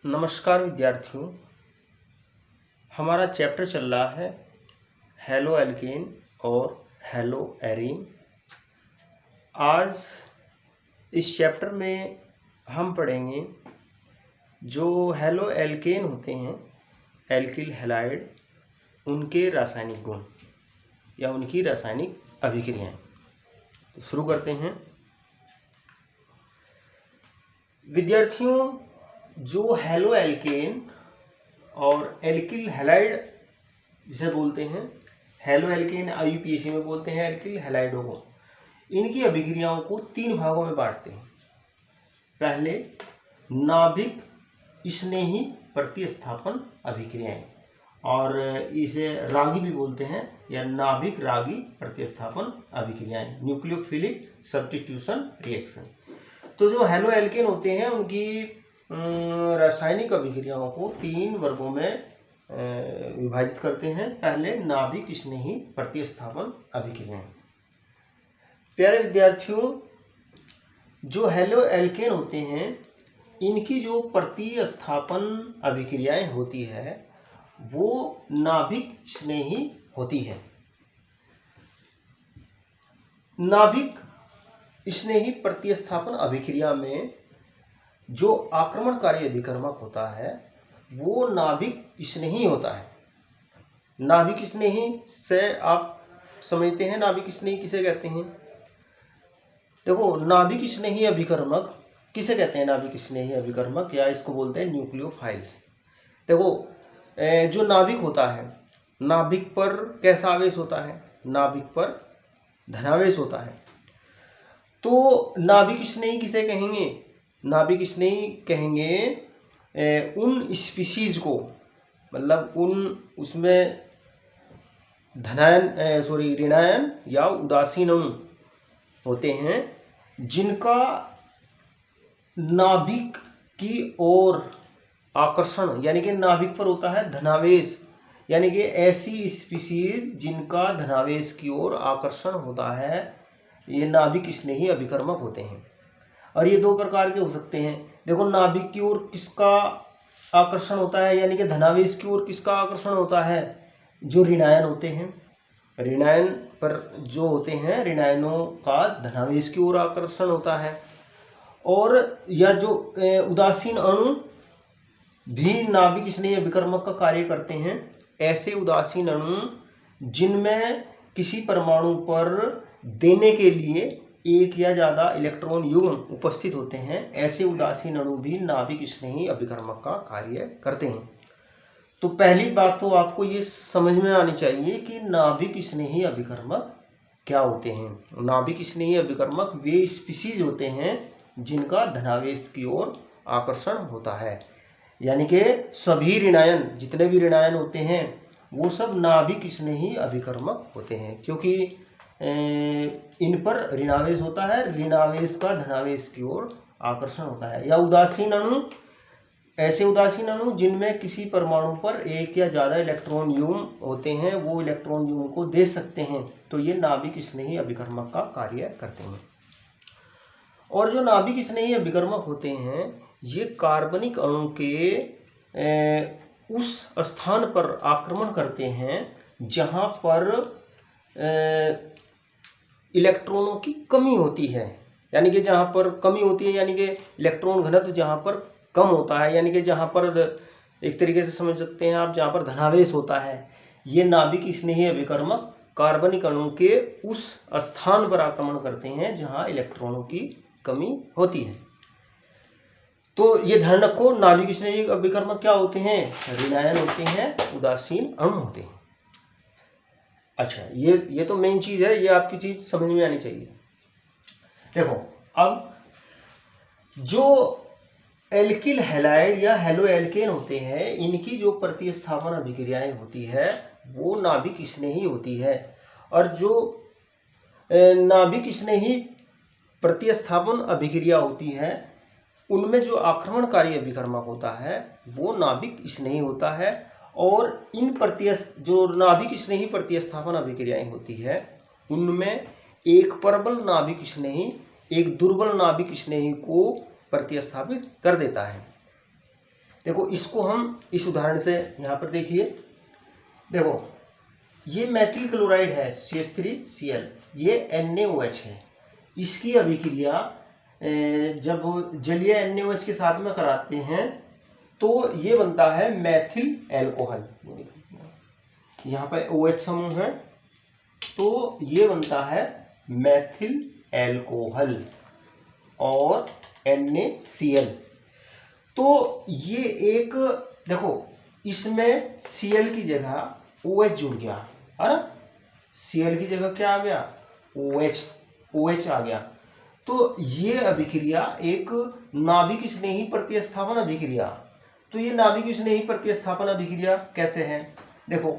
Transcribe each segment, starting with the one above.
नमस्कार विद्यार्थियों, हमारा चैप्टर चल रहा है हेलो एल्केन और हेलो एरीन। आज इस चैप्टर में हम पढ़ेंगे जो हेलो एल्केन होते हैं, एल्किल हैलाइड, उनके रासायनिक गुण या उनकी रासायनिक अभिक्रियाएं। तो शुरू करते हैं विद्यार्थियों। जो हेलो एल्केन और एल्किल हैलाइड जिसे बोलते हैं, हेलो एल्केन आईयूपीएसी में बोलते हैं एल्किल हैलाइडों को, इनकी अभिक्रियाओं को 3 भागों में बांटते हैं। पहले नाभिक स्नेही प्रतिस्थापन अभिक्रियाएं, और इसे रागी भी बोलते हैं या नाभिक रागी प्रतिस्थापन अभिक्रियाएं, न्यूक्लियोफिलिक सब्स्टिट्यूशन रिएक्शन। तो जो हेलो एल्केन होते हैं उनकी रासायनिक अभिक्रियाओं को 3 वर्गों में विभाजित करते हैं। पहले नाभिक स्नेही प्रतिस्थापन अभिक्रियाएं। प्यारे विद्यार्थियों, जो हेलो एल्केन होते हैं इनकी जो प्रतिस्थापन अभिक्रियाएं होती है वो नाभिक स्नेही होती है। नाभिक स्नेही प्रतिस्थापन अभिक्रिया में जो आक्रमणकारी अभिकर्मक होता है वो नाभिक स्नेही होता है। नाभिक स्नेही से आप समझते हैं नाभिक स्नेही किसे कहते हैं? देखो, नाभिक स्नेही अभिकर्मक किसे कहते हैं? नाभिक स्नेही अभिकर्मक या इसको बोलते हैं न्यूक्लियोफाइल। देखो, जो नाभिक होता है, नाभिक पर कैसा आवेश होता है? नाभिक पर धनावेश होता है। तो नाभिक स्नेही किसे कहेंगे? नाभिक स्नेही कहेंगे उन स्पीशीज को, मतलब उसमें ऋणायन या उदासीन अणु होते हैं जिनका नाभिक की ओर आकर्षण, यानी कि नाभिक पर होता है धनावेश, यानी कि ऐसी स्पीशीज जिनका धनावेश की ओर आकर्षण होता है, ये नाभिक स्नेही अभिकर्मक होते हैं। और ये 2 प्रकार के हो सकते हैं। देखो, नाभिक की ओर किसका आकर्षण होता है, यानी कि धनावेश की ओर किसका आकर्षण होता है? जो ऋणायन होते हैं, ऋणायन पर जो होते हैं, ऋणायनों का धनावेश की ओर आकर्षण होता है। और या जो उदासीन अणु भी नाभिक स्नेही अभिकर्मक का कार्य करते हैं। ऐसे उदासीन अणु जिनमें किसी परमाणु पर देने के लिए एक या ज़्यादा इलेक्ट्रॉन युग्म उपस्थित होते हैं, ऐसे उदासीन अणु भी नाभिक स्नेही अभिकर्मक का कार्य करते हैं। तो पहली बात तो आपको ये समझ में आनी चाहिए कि नाभिक स्नेही अभिकर्मक क्या होते हैं। नाभिक स्नेही अभिकर्मक वे स्पीशीज होते हैं जिनका धनावेश की ओर आकर्षण होता है, यानी कि सभी ऋणायन, जितने भी ऋणायन होते हैं वो सब नाभिक स्नेही अभिकर्मक होते हैं, क्योंकि इन पर ऋणावेश होता है, ऋणावेश का धनावेश की ओर आकर्षण होता है। या उदासीन अणु, ऐसे उदासीन अणु जिनमें किसी परमाणु पर एक या ज़्यादा इलेक्ट्रॉन युग्म होते हैं, वो इलेक्ट्रॉन युग्म को दे सकते हैं, तो ये नाभिक स्नेही अभिकर्मक का कार्य करते हैं। और जो नाभिक स्नेही अभिकर्मक होते हैं ये कार्बनिक अणु के उस स्थान पर आक्रमण करते हैं जहाँ पर इलेक्ट्रॉनों की कमी होती है, यानी कि जहाँ पर कमी होती है, यानी कि इलेक्ट्रॉन घनत्व जहाँ पर कम होता है, यानी कि जहाँ पर एक तरीके से समझ सकते हैं आप, जहाँ पर धनावेश होता है, ये नाभिक स्नेही अभिकर्मक कार्बनिक अणु के उस स्थान पर आक्रमण करते हैं जहाँ इलेक्ट्रॉनों की कमी होती है। तो ये ध्यान रखो, नाभिक स्नेही अभिकर्मक क्या होते हैं? ऋणायन होते हैं, उदासीन अणु होते हैं। अच्छा, ये तो मेन चीज है, ये आपकी चीज समझ में आनी चाहिए। देखो, अब जो एल्किल हैलाइड या हेलो एल्केन होते हैं इनकी जो प्रतिस्थापन अभिक्रियाएं होती है वो नाभिक स्नेही होती है। और जो नाभिक स्नेही प्रतिस्थापन अभिक्रिया होती है उनमें जो आक्रमणकारी अभिकर्मक होता है वो नाभिक स्नेही होता है। और इन जो नाभिक स्नेही प्रतिस्थापन अभिक्रियाएं होती है उनमें एक प्रबल नाभिक स्नेही एक दुर्बल नाभिक स्नेही को प्रतिस्थापित कर देता है। देखो इसको हम इस उदाहरण से यहाँ पर देखिए, देखो ये मेथिल क्लोराइड है CH3Cl, ये NaOH है। इसकी अभिक्रिया जब जलीय NaOH के साथ में कराते हैं तो ये बनता है मेथिल एल्कोहल। यहाँ पर OH समूह है तो ये बनता है मेथिल एल्कोहल और NaCl। तो ये एक देखो इसमें Cl की जगह OH जुड़ गया है ना, Cl की जगह क्या आ गया, OH आ गया। तो ये अभिक्रिया एक नाभिक स्नेही प्रतिस्थापन अभिक्रिया। तो ये नाभिक स्नेही प्रतिस्थापन अभिक्रिया कैसे है, देखो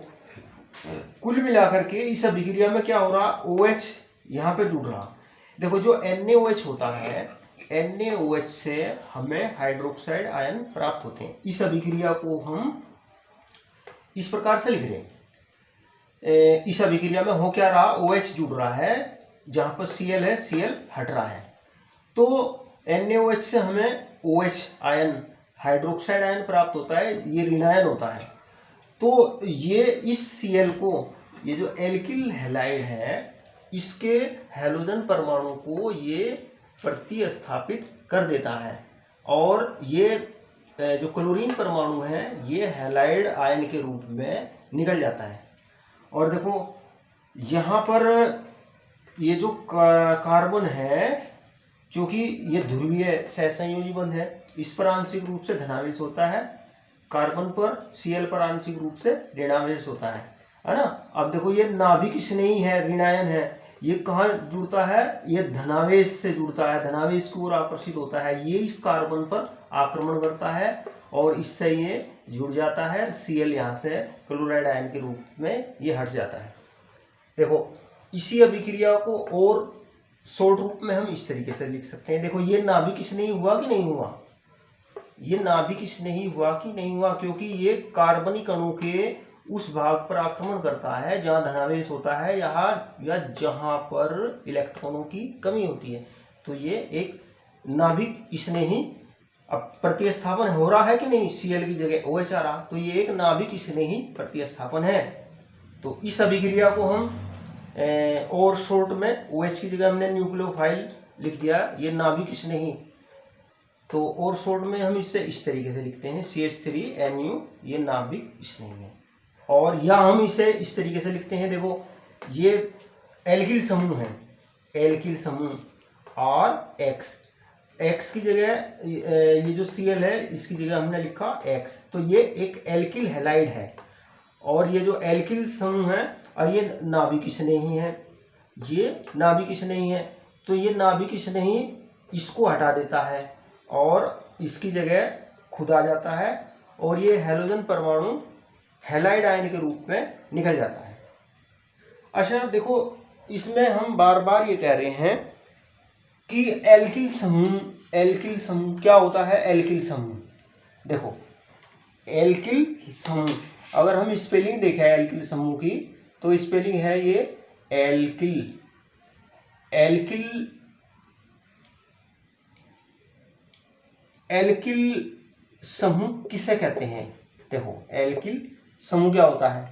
कुल मिलाकर के इस अभिक्रिया में क्या हो रहा, OH यहाँ पे जुड़ रहा। देखो जो NaOH होता है, NaOH से हमें हाइड्रोक्साइड आयन प्राप्त होते हैं। इस अभिक्रिया को हम इस प्रकार से लिख रहे हैं, इस अभिक्रिया में हो क्या रहा, OH जुड़ रहा है, जहां पर Cl है Cl हट रहा है। तो NaOH से हमें OH आयन हाइड्रोक्साइड आयन प्राप्त होता है, ये ऋणायन होता है। तो ये इस Cl को, ये जो एल्किल हैलाइड है, इसके हैलोजन परमाणु को ये प्रतिस्थापित कर देता है और ये जो क्लोरीन परमाणु है ये हैलाइड आयन के रूप में निकल जाता है। और देखो यहाँ पर ये जो कार्बन है, क्योंकि ये ध्रुवीय सहसंयोजी बंध है, इस पर आंशिक रूप से धनावेश होता है, कार्बन पर Cl पर आंशिक रूप से ऋणावेश होता है ना। अब देखो ये नाभिक स्नेही है, ऋणायन है, ये कहाँ जुड़ता है, ये धनावेश से जुड़ता है, धनावेश की ओर आकर्षित होता है। ये इस कार्बन पर आक्रमण करता है और इससे ये जुड़ जाता है, Cl यहाँ से क्लोराइड आयन के रूप में ये हट जाता है। देखो इसी अभिक्रिया को और शॉर्ट रूप में हम इस तरीके से लिख सकते हैं। देखो ये नाभिक स्नेही हुआ कि नहीं हुआ, ये नाभिक स्नेही हुआ कि नहीं हुआ, क्योंकि ये कार्बनिक अणु के उस भाग पर आक्रमण करता है जहां धनावेश होता है या जहां पर इलेक्ट्रॉनों की कमी होती है। तो ये एक नाभिक स्नेही, अब प्रतिस्थापन हो रहा है कि नहीं, Cl की जगह OH आ रहा, तो ये एक नाभिक स्नेही प्रतिस्थापन है। तो इस अभिक्रिया को हम और शॉर्ट में OH की जगह हमने न्यूक्लियोफाइल लिख दिया, ये नाभिक स्नेही। तो और शॉर्ट में हम इससे इस तरीके से लिखते हैं CH3Nu, ये नाभिक स्नेही है। और या हम इसे इस तरीके से लिखते हैं, देखो ये एल्किल समूह है, एल्किल समूह और X की जगह ये जो Cl है इसकी जगह हमने लिखा X, तो ये एक एल्किल हैलाइड है। और ये जो एल्किल समूह है और ये नाभिक स्नेही है, ये नाभिक स्नेही है, तो ये नाभिक स्नेही इसको हटा देता है और इसकी जगह खुद आ जाता है और ये हैलोजन परमाणु हैलाइड आयन के रूप में निकल जाता है। अच्छा देखो इसमें हम बार बार ये कह रहे हैं कि एल्किल समूह क्या होता है, एल्किल समूह। देखो एल्किल समूह, अगर हम स्पेलिंग देखें एल्किल समूह की, तो स्पेलिंग है ये एल्किल समूह किसे कहते हैं। देखो एल्किल समूह क्या होता है,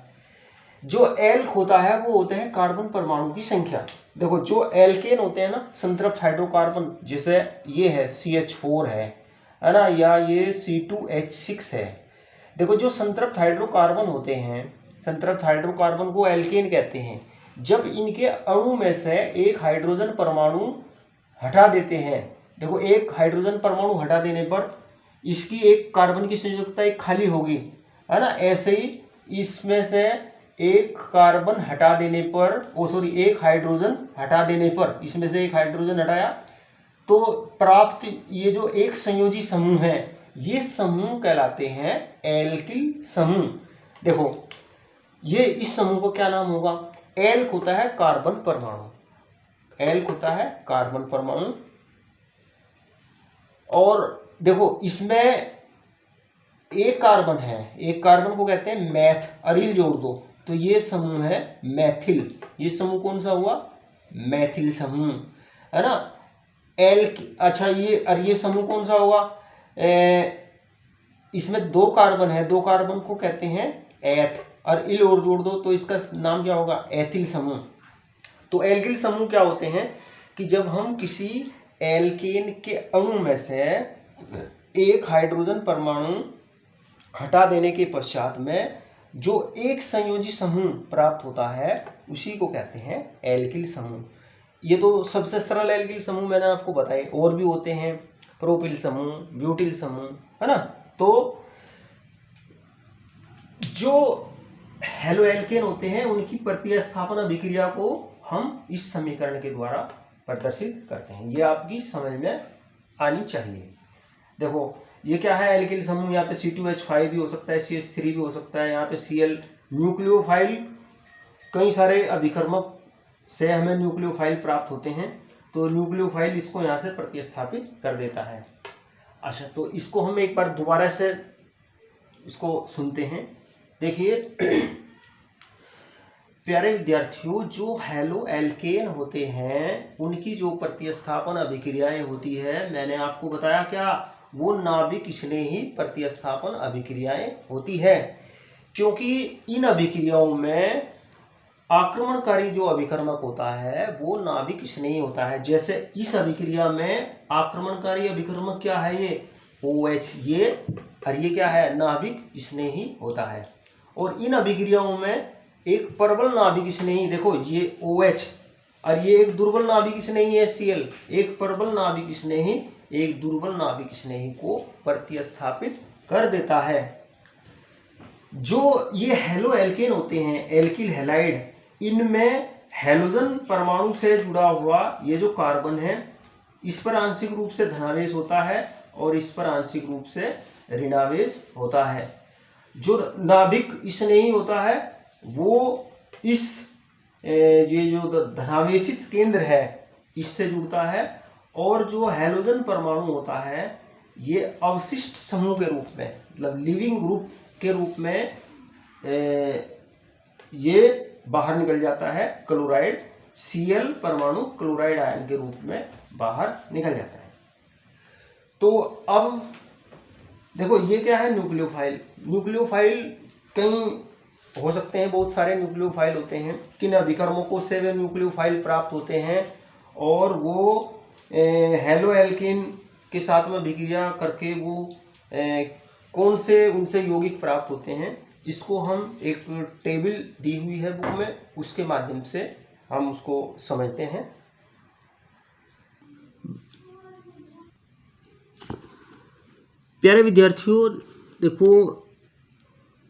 जो एल्क होता है वो होते हैं कार्बन परमाणु की संख्या। देखो जो एल्केन होते हैं ना, संतृप्त हाइड्रोकार्बन, जैसे ये है CH4 है ना, या ये C2H6 है। देखो जो संतृप्त हाइड्रोकार्बन होते हैं, संतृप्त हाइड्रोकार्बन को एल्केन कहते हैं। जब इनके अणु में से एक हाइड्रोजन परमाणु हटा देते हैं, देखो एक हाइड्रोजन परमाणु हटा देने पर इसकी एक कार्बन की संयोजकता एक खाली होगी, है ना। ऐसे ही इसमें से एक कार्बन हटा देने पर, एक हाइड्रोजन हटा देने पर, इसमें से एक हाइड्रोजन हटाया तो प्राप्त ये जो एक संयोजी समूह है, ये समूह कहलाते हैं एल्किल समूह। देखो ये इस समूह को क्या नाम होगा, एल्क होता है कार्बन परमाणु, एल्क होता है कार्बन परमाणु। और देखो इसमें एक कार्बन है, एक कार्बन को कहते हैं मैथ, अरील जोड़ दो तो ये समूह है मैथिल। ये समूह कौन सा हुआ, मैथिल समूह, है ना। अच्छा ये समूह कौन सा हुआ, इसमें 2 कार्बन है, 2 कार्बन को कहते हैं एथ, और इल और जोड़ दो तो इसका नाम क्या होगा, एथिल समूह। तो एल्किल समूह क्या होते हैं कि जब हम किसी एल्केन के अणु में से एक हाइड्रोजन परमाणु हटा देने के पश्चात में जो एक संयोजी समूह प्राप्त होता है उसी को कहते हैं एल्किल समूह। ये तो सबसे सरल एल्किल समूह मैंने आपको बताए, और भी होते हैं प्रोपिल समूह, ब्यूटिल समूह, है ना। तो जो हेलोएल्केन होते हैं उनकी प्रतिस्थापन अभिक्रिया को हम इस समीकरण के द्वारा प्रदर्शित करते हैं। ये आपकी समझ में आनी चाहिए। देखो ये क्या है, एल्किल समूह, यहाँ पे C2H5 भी हो सकता है, CH3 भी हो सकता है, यहाँ पे Cl न्यूक्लियोफाइल, कई सारे अभिकर्मक से हमें न्यूक्लियोफाइल प्राप्त होते हैं, तो न्यूक्लियोफाइल इसको यहाँ से प्रतिस्थापित कर देता है। अच्छा, तो इसको हम एक बार दोबारा से इसको सुनते हैं। देखिए प्यारे विद्यार्थियों, जो हेलो एल्केन होते हैं उनकी जो प्रतिस्थापन अभिक्रियाएं होती है, मैंने आपको बताया क्या, वो नाभिक स्नेही प्रतिस्थापन अभिक्रियाएं होती है, क्योंकि इन अभिक्रियाओं में आक्रमणकारी जो अभिकर्मक होता है वो नाभिक स्नेही होता है। जैसे इस अभिक्रिया में आक्रमणकारी अभिकर्मक क्या है, ये OH, ये, और ये क्या है, नाभिक स्नेही होता है। और इन अभिक्रियाओं में एक प्रबल नाभिक स्नेही, देखो ये OH, और ये एक दुर्बल नाभिक स्नेही है Cl, एक प्रबल नाभिक स्नेही एक दुर्बल नाभिक स्नेही को प्रतिस्थापित कर देता है। जो ये हेलो एल्केन होते हैं, एल्किल हैलाइड, इनमें हैलोजन परमाणु से जुड़ा हुआ ये जो कार्बन है, इस पर आंशिक रूप से धनावेश होता है और इस पर आंशिक रूप से ऋणावेश होता है। जो नाभिक स्नेही होता है वो इस ये जो धनावेशित केंद्र है इससे जुड़ता है, और जो हैलोजन परमाणु होता है ये अवशिष्ट समूह के रूप में, मतलब लिविंग ग्रुप के रूप में ये बाहर निकल जाता है। क्लोराइड Cl परमाणु क्लोराइड आयन के रूप में बाहर निकल जाता है। तो अब देखो ये क्या है, न्यूक्लियोफाइल। न्यूक्लियोफाइल कई हो सकते हैं, बहुत सारे न्यूक्लियोफाइल होते हैं। किन अभिकर्मकों से वे न्यूक्लियोफाइल प्राप्त होते हैं और वो हेलो एल्केन के साथ में अभिक्रिया करके वो कौन से उनसे यौगिक प्राप्त होते हैं, इसको हम एक टेबल दी हुई है बुक में, उसके माध्यम से हम उसको समझते हैं। प्यारे विद्यार्थियों, देखो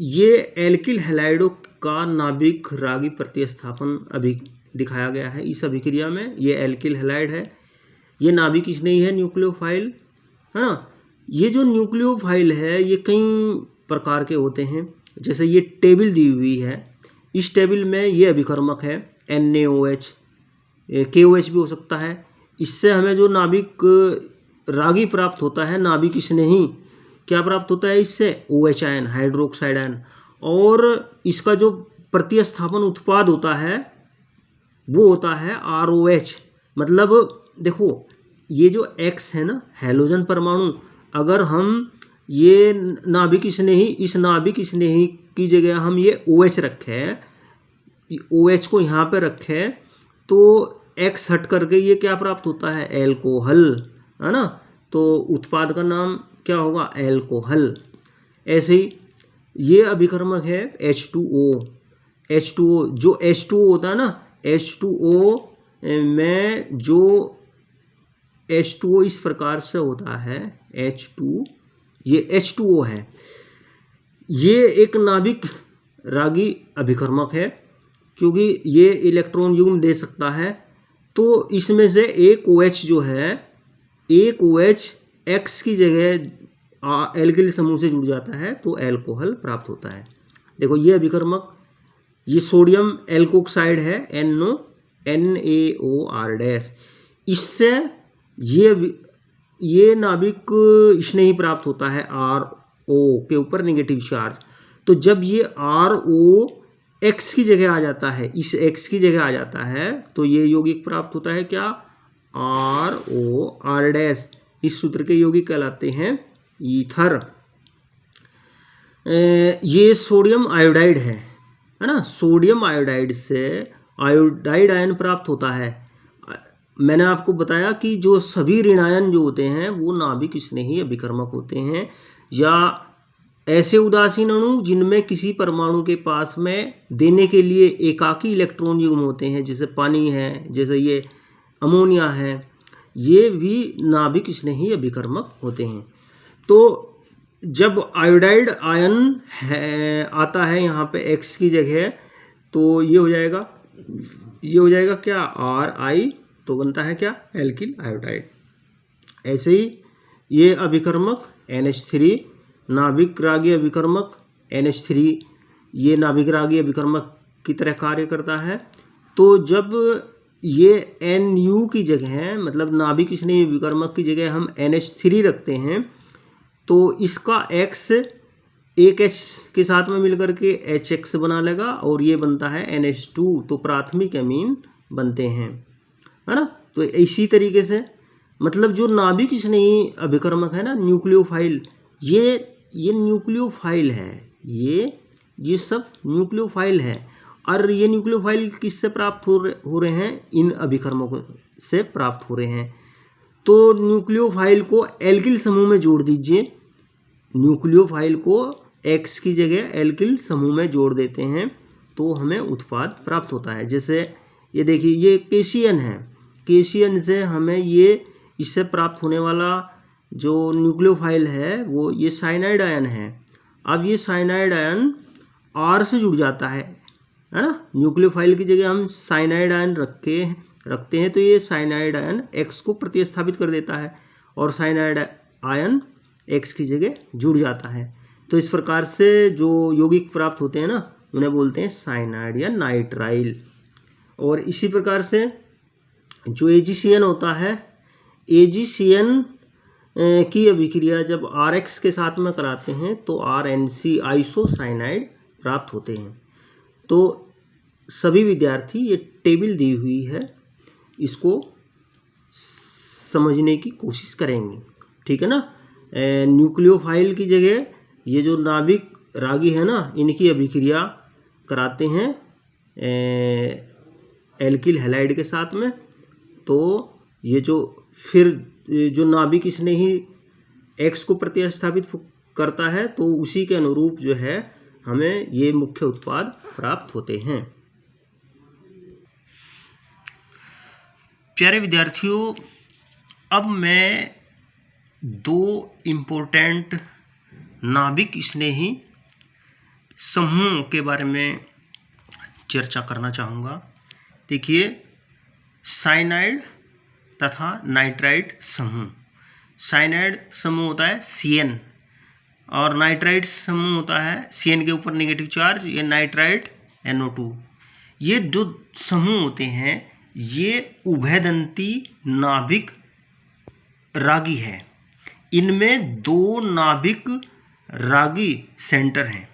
ये एल्किल हैलाइडों का नाभिक रागी प्रतिस्थापन अभी दिखाया गया है इस अभिक्रिया में। ये एल्किल हैलाइड है, ये नाभिक स्नेही है, न्यूक्लियोफाइल, है ना। ये जो न्यूक्लियोफाइल है ये कई प्रकार के होते हैं। जैसे ये टेबल दी हुई है, इस टेबल में ये अभिकर्मक है NaOH, KOH भी हो सकता है। इससे हमें जो नाभिक रागी प्राप्त होता है, नाभिक स्नेही क्या प्राप्त होता है, इससे OH आयन, हाइड्रोक्साइड आयन। और इसका जो प्रतिस्थापन उत्पाद होता है वो होता है ROH। मतलब देखो ये जो X है ना, हैलोजन परमाणु, अगर हम ये नाभिक स्नेही, इस नाभिक स्नेही की जगह हम ये OH रखें, OH को यहाँ पे रखें, तो X हट करके ये क्या प्राप्त होता है, एल्कोहल, है ना। तो उत्पाद का नाम क्या होगा, एल्कोहल। ऐसे ही ये अभिकर्मक है H2O। H2O, जो H2O होता है ना, H2O में जो H2O इस प्रकार से होता है, H2, ये H2O है, ये एक नाभिक रागी अभिकर्मक है, क्योंकि ये इलेक्ट्रॉन युग्म दे सकता है। तो इसमें से एक OH जो है, एक OH X की जगह एल्किल समूह से जुड़ जाता है तो एल्कोहल प्राप्त होता है। देखो ये अभिकर्मक, ये सोडियम एल्कोक्साइड है, NaOR-। इससे ये नाभिक स्नेही प्राप्त होता है RO के ऊपर नेगेटिव चार्ज। तो जब ये RO X की जगह आ जाता है, इस X की जगह आ जाता है, तो ये यौगिक प्राप्त होता है क्या, ROR-। इस सूत्र के यौगिक कहलाते हैं ईथर। ये सोडियम आयोडाइड है ना। सोडियम आयोडाइड से आयोडाइड आयन प्राप्त होता है। मैंने आपको बताया कि जो सभी ऋणायन जो होते हैं वो नाभिक स्नेही अभिकर्मक होते हैं, या ऐसे उदासीन अणु जिनमें किसी परमाणु के पास में देने के लिए एकाकी इलेक्ट्रॉन युग्म होते हैं, जैसे पानी है, जैसे ये अमोनिया है, ये भी नाभिक स्नेही अभिकर्मक होते हैं। तो जब आयोडाइड आयन है आता है यहाँ पे X की जगह, तो ये हो जाएगा क्या, RI, तो बनता है क्या, एल्किल आयोडाइड। ऐसे ही ये अभिकर्मक NH3, नाभिक रागी अभिकर्मक NH3, ये नाभिक रागी अभिकर्मक की तरह कार्य करता है। तो जब ये NU की जगह, मतलब नाभिक स्नेही अभिकर्मक की जगह हम NH3 रखते हैं, तो इसका X एक H के साथ में मिलकर के HX बना लेगा और ये बनता है NH2, तो प्राथमिक एमीन बनते हैं, है ना। तो इसी तरीके से मतलब जो नाभिक स्नेही अभिकर्मक है ना, न्यूक्लियोफाइल, ये न्यूक्लियोफाइल है, ये सब न्यूक्लियोफाइल है। और ये न्यूक्लियोफाइल किससे प्राप्त हो रहे हैं, इन अभिकर्मकों से प्राप्त हो रहे हैं। तो न्यूक्लियोफाइल को एल्किल समूह में जोड़ दीजिए, न्यूक्लियोफाइल को X की जगह एल्किल समूह में जोड़ देते हैं, तो हमें उत्पाद प्राप्त होता है। जैसे ये देखिए, ये केशियन है, केशियन से हमें ये इससे प्राप्त होने वाला जो न्यूक्लियोफाइल है वो ये साइनाइड आयन है। अब ये साइनाइड आयन R से जुड़ जाता है ना। न्यूक्लियोफाइल की जगह हम साइनाइड आयन रखते हैं, तो ये साइनाइड आयन X को प्रतिस्थापित कर देता है और साइनाइड आयन X की जगह जुड़ जाता है। तो इस प्रकार से जो यौगिक प्राप्त होते हैं ना, उन्हें बोलते हैं साइनाइड या नाइट्राइल। और इसी प्रकार से जो AgCN होता है, AgCN की अभिक्रिया जब RX के साथ में कराते हैं तो RNC आइसोसाइनाइड प्राप्त होते हैं। तो सभी विद्यार्थी, ये टेबल दी हुई है, इसको समझने की कोशिश करेंगे, ठीक है ना। न्यूक्लियोफाइल की जगह ये जो नाभिक रागी है ना, इनकी अभिक्रिया कराते हैं एल्किल हैलाइड के साथ में। तो ये जो नाभिक स्नेही X को प्रतिस्थापित करता है, तो उसी के अनुरूप जो है हमें ये मुख्य उत्पाद प्राप्त होते हैं। प्यारे विद्यार्थियों, अब मैं दो इम्पोर्टेंट नाभिक स्नेही समूह के बारे में चर्चा करना चाहूँगा। देखिए, साइनाइड तथा नाइट्राइड समूह। साइनाइड समूह होता है CN और नाइट्राइड समूह होता है CN के ऊपर नेगेटिव चार्ज, ये नाइट्राइड NO2। ये जो समूह होते हैं ये उभयदंती नाभिक रागी है। इनमें दो नाभिक रागी सेंटर हैं।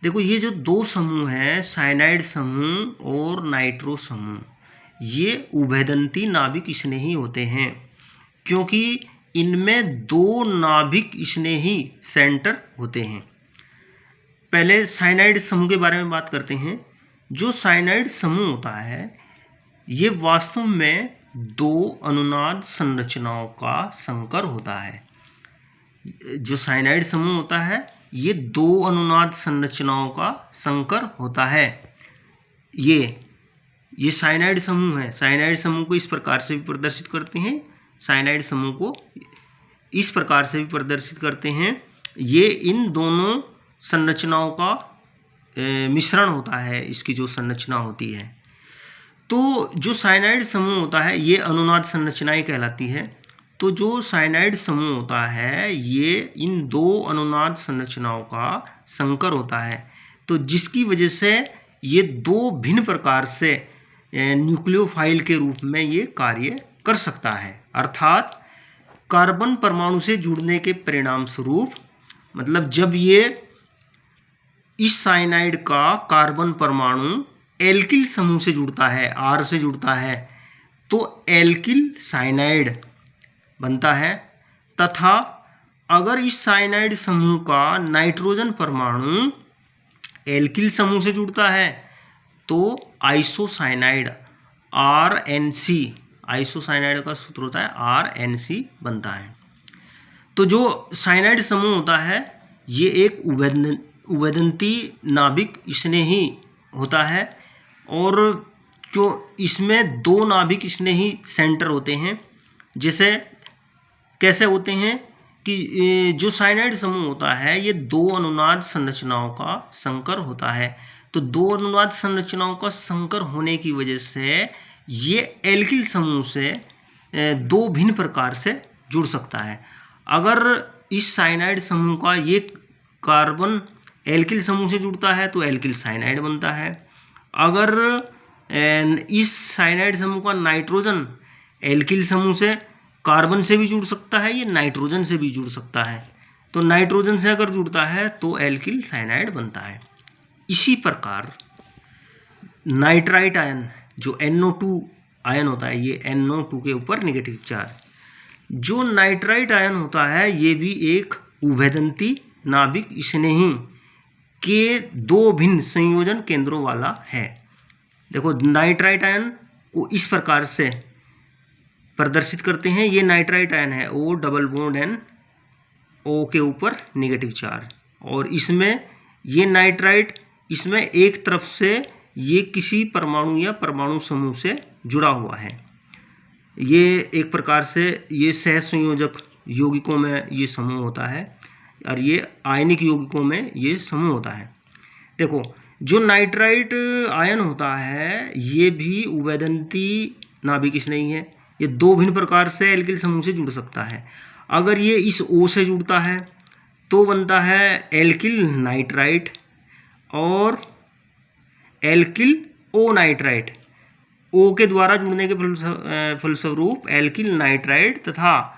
देखो, ये जो दो समूह हैं, साइनाइड समूह और नाइट्रो समूह, ये उभयदंती नाभिक स्नेही होते हैं क्योंकि इनमें दो नाभिक स्नेही सेंटर होते हैं। पहले साइनाइड समूह के बारे में बात करते हैं। जो साइनाइड समूह होता है ये वास्तव में दो अनुनाद संरचनाओं का संकर होता है। जो साइनाइड समूह होता है ये दो अनुनाद संरचनाओं का संकर होता है। ये साइनाइड समूह है। साइनाइड समूह को इस प्रकार से भी प्रदर्शित करते हैं, साइनाइड समूह को इस प्रकार से भी प्रदर्शित करते हैं। ये इन दोनों संरचनाओं का मिश्रण होता है, इसकी जो संरचना होती है। तो जो साइनाइड समूह होता है ये अनुनाद संरचनाएं कहलाती है। तो जो साइनाइड समूह होता है ये इन दो अनुनाद संरचनाओं का संकर होता है, तो जिसकी वजह से ये दो भिन्न प्रकार से न्यूक्लियोफाइल के रूप में ये कार्य कर सकता है। अर्थात कार्बन परमाणु से जुड़ने के परिणाम स्वरूप, मतलब जब ये इस साइनाइड का कार्बन परमाणु एल्किल समूह से जुड़ता है, R से जुड़ता है, तो एल्किल साइनाइड बनता है तथा अगर इस साइनाइड समूह का नाइट्रोजन परमाणु एल्किल समूह से जुड़ता है तो आइसोसाइनाइड RNC, आइसोसाइनाइड का सूत्र होता है RNC बनता है। तो जो साइनाइड समूह होता है ये एक उभयदंती नाभिक स्नेही होता है और जो इसमें दो नाभिक स्नेही सेंटर होते हैं। जैसे कैसे होते हैं कि जो साइनाइड समूह होता है ये दो अनुनाद संरचनाओं का संकर होता है। तो दो अनुनाद संरचनाओं का संकर होने की वजह से ये एल्किल समूह से दो भिन्न प्रकार से जुड़ सकता है। अगर इस साइनाइड समूह का ये कार्बन एल्किल समूह से जुड़ता है तो एल्किल साइनाइड बनता है। अगर इस साइनाइड समूह का नाइट्रोजन एल्किल समूह से कार्बन से भी जुड़ सकता है, ये नाइट्रोजन से भी जुड़ सकता है। तो नाइट्रोजन से अगर जुड़ता है तो एल्किल साइनाइड बनता है। इसी प्रकार नाइट्राइट आयन जो NO2 आयन होता है, ये NO2 के ऊपर नेगेटिव चार्ज, जो नाइट्राइट आयन होता है ये भी एक उभयदंती नाभिक स्नेही के दो भिन्न संयोजन केंद्रों वाला है। देखो नाइट्राइट आयन को इस प्रकार से प्रदर्शित करते हैं। ये नाइट्राइट आयन है O double bond N O के ऊपर नेगेटिव चार्ज, और इसमें ये नाइट्राइट इसमें एक तरफ से ये किसी परमाणु या परमाणु समूह से जुड़ा हुआ है। ये एक प्रकार से ये सहसंयोजक यौगिकों में ये समूह होता है और ये आयनिक यौगिकों में ये समूह होता है। देखो जो नाइट्राइट आयन होता है ये भी उभयदंती नाभिक स्नेही है। ये दो भिन्न प्रकार से एल्किल समूह से जुड़ सकता है। अगर ये इस O से जुड़ता है तो बनता है एल्किल नाइट्राइट और एल्किल O नाइट्राइट। O के द्वारा जुड़ने के फलस्वरूप एल्किल नाइट्राइट तथा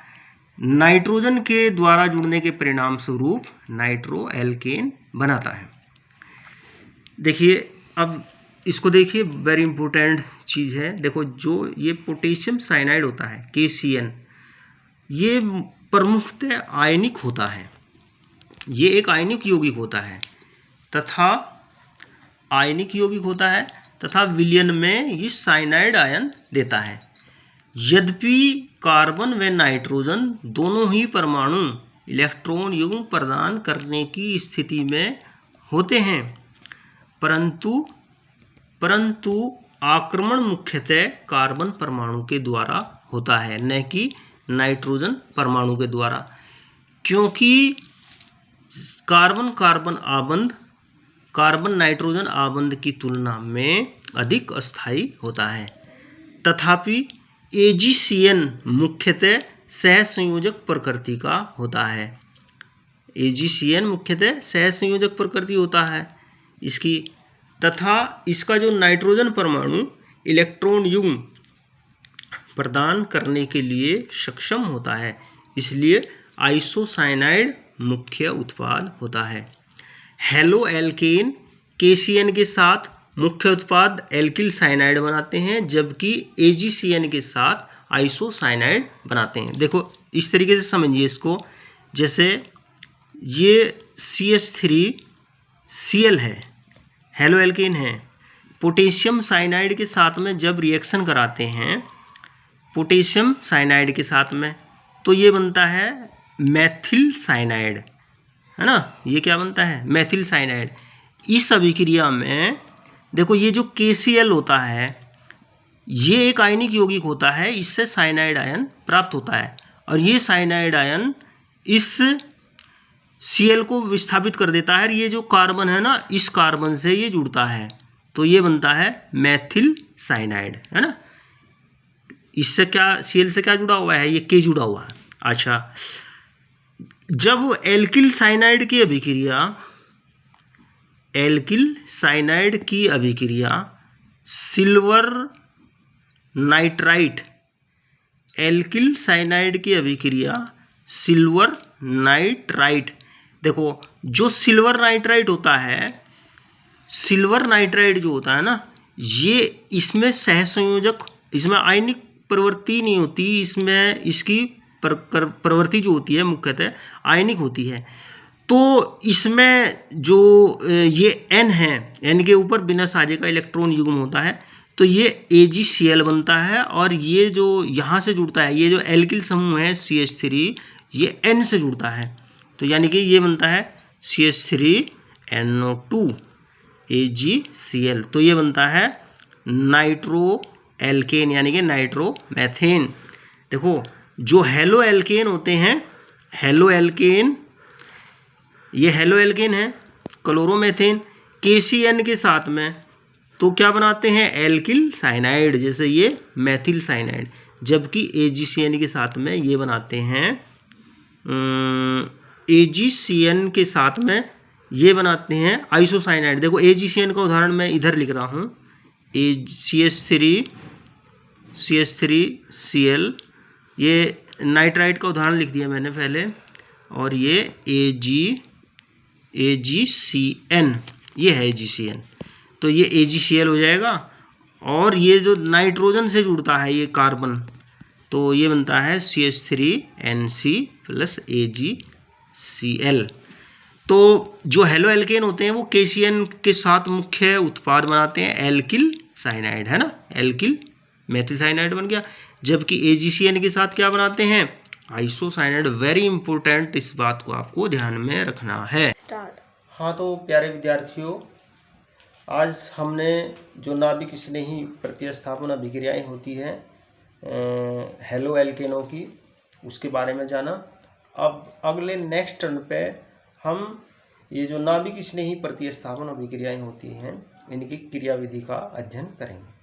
नाइट्रोजन के द्वारा जुड़ने के परिणाम स्वरूप नाइट्रो एल्केन बनाता है। देखिए अब इसको देखिए, वेरी इंपॉर्टेंट चीज़ है। देखो जो ये पोटेशियम साइनाइड होता है KCN, ये प्रमुखतः आयनिक होता है। ये एक आयनिक यौगिक होता है तथा विलयन में ये साइनाइड आयन देता है। यद्यपि कार्बन व नाइट्रोजन दोनों ही परमाणु इलेक्ट्रॉन युग्म प्रदान करने की स्थिति में होते हैं, परंतु आक्रमण मुख्यतः कार्बन परमाणु के द्वारा होता है, न कि नाइट्रोजन परमाणु के द्वारा, क्योंकि कार्बन नाइट्रोजन आबंध की तुलना में अधिक अस्थायी होता है। तथापि AgCN मुख्यतः सहसंयोजक प्रकृति का होता है। AgCN मुख्यतः सहसंयोजक प्रकृति होता है इसकी, तथा इसका जो नाइट्रोजन परमाणु इलेक्ट्रॉन युग्म प्रदान करने के लिए सक्षम होता है, इसलिए आइसोसाइनाइड मुख्य उत्पाद होता है। हेलो एल्केन KCN के साथ मुख्य उत्पाद एल्किल साइनाइड बनाते हैं, जबकि AgCN के साथ आइसोसाइनाइड बनाते हैं। देखो इस तरीके से समझिए इसको, जैसे ये CH3Cl है, हेलो एल्केन है। पोटेशियम साइनाइड के साथ में जब रिएक्शन कराते हैं पोटेशियम साइनाइड के साथ में, तो ये बनता है मैथिल साइनाइड, है ना। ये क्या बनता है? मैथिल साइनाइड। इस अभिक्रिया में देखो ये जो KCl होता है ये एक आयनिक यौगिक होता है, इससे साइनाइड आयन प्राप्त होता है, और ये साइनाइड आयन इस Cl को विस्थापित कर देता है। ये जो कार्बन है ना, इस कार्बन से ये जुड़ता है, तो ये बनता है मैथिल साइनाइड, है ना। इससे क्या, Cl से क्या जुड़ा हुआ है? ये K जुड़ा हुआ है। अच्छा, जब एल्किल साइनाइड की अभिक्रिया सिल्वर नाइट्राइट, एल्किल साइनाइड की अभिक्रिया सिल्वर नाइट्राइट, देखो जो सिल्वर नाइट्राइट होता है, सिल्वर नाइट्राइट जो होता है ना, ये इसमें सहसंयोजक, इसमें आयनिक प्रवृत्ति नहीं होती, इसमें इसकी प्रवृत्ति जो होती है मुख्यतः आयनिक होती है। तो इसमें जो ये N है, N के ऊपर बिना साझे का इलेक्ट्रॉन युग्म होता है, तो ये AgCl बनता है। और ये जो यहाँ से जुड़ता है, ये जो एल्किल समूह है CH3, ये N से जुड़ता है, तो यानी कि ये बनता है CH3NO2 AgCl। तो ये बनता है नाइट्रो एल्केन यानी कि नाइट्रोमेथेन। देखो जो हेलो एल्केन होते हैं, हेलो एल्केन, ये हेलो एल्केन है, क्लोरोमेथेन KCN के साथ में तो क्या बनाते हैं, एल्किल साइनाइड, जैसे ये मेथिल साइनाइड। जबकि AgCN के साथ में ये बनाते हैं AgCN के साथ में ये बनाते हैं आइसोसाइनाइड। देखो AgCN का उदाहरण मैं इधर लिख रहा हूँ, CH3Cl, ये नाइट्राइट का उदाहरण लिख दिया मैंने पहले, और ये AgCN, ये है AgCN, तो ये AgCl हो जाएगा। और ये जो नाइट्रोजन से जुड़ता है ये कार्बन, तो ये बनता है CH3Nc प्लस AgCl। तो जो हेलो एल्केन होते हैं वो KCN के साथ मुख्य उत्पाद बनाते हैं एल्किल साइनाइड, है ना, एल्किल मेथिल साइनाइड बन गया। जबकि AgCN के साथ क्या बनाते हैं, आइसोसाइनाइड। वेरी इंपॉर्टेंट, इस बात को आपको ध्यान में रखना है। हाँ तो प्यारे विद्यार्थियों, आज हमने जो नाभिक स्नेही प्रतिस्थापन अभिक्रियाएं होती हैं हेलो एल्केनों की, उसके बारे में जाना। अब अगले नेक्स्ट टर्न पे हम ये जो नाभिक स्नेही प्रतिस्थापन अभिक्रियाएं होती हैं इनकी क्रियाविधि का अध्ययन करेंगे।